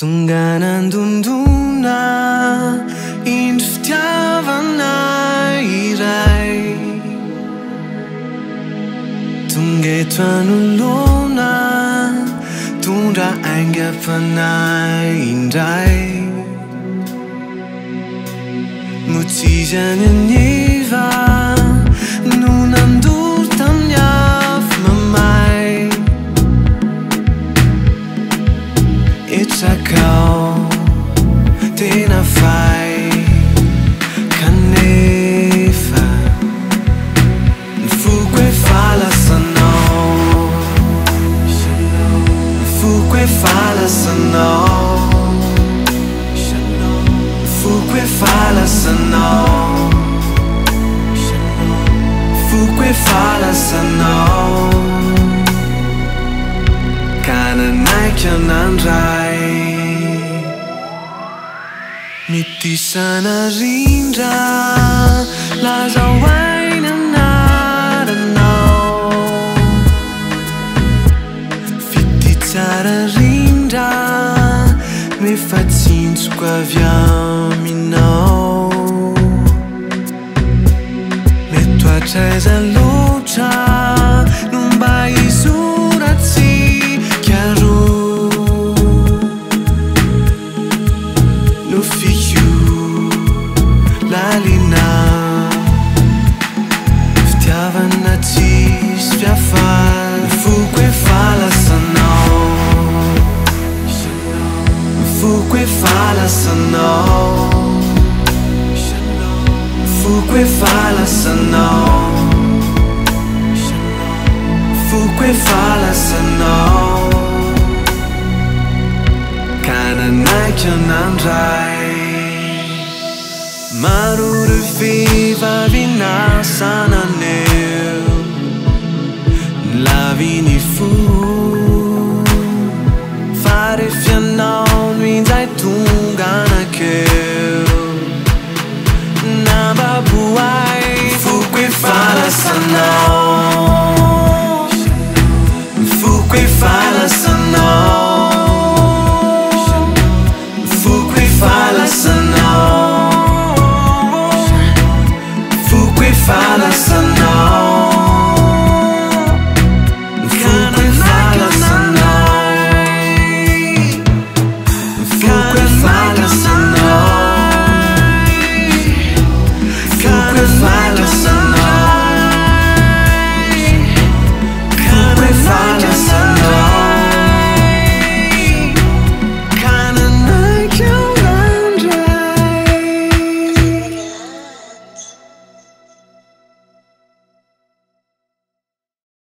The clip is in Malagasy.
Tonga nandondona indro fitiavana iray, tonga eto anolona tondra aingam-panahy indray. Motsizy any aniva no nandoro tamin'ny afo mamay, etsakao tena fay kanefa nifoko efa lasanao, nifoko efa lasanao, nifoko efa lasanao, nifoko efa lasanao, ka nanaiky anandray. Mitisana rindra lazao ainy anaranao, fity tsara rindra nefa tsinjoko avy aminao. Mety hoatraiza loatra no mba hizoratsika roa, no fio lalina fitiavana tsisy fiafaly. Nifoko efa lasanao, nifoko efa lasanao, nifoko efa lasanao, nifoko efa lasanao, ka nanaiky anandray. Maro ireo vehivavy nasananeo, nilavy ny fo, fa rehefa ianao no indray tonga anakeo, nambaboay. Nifoko efa lasanao,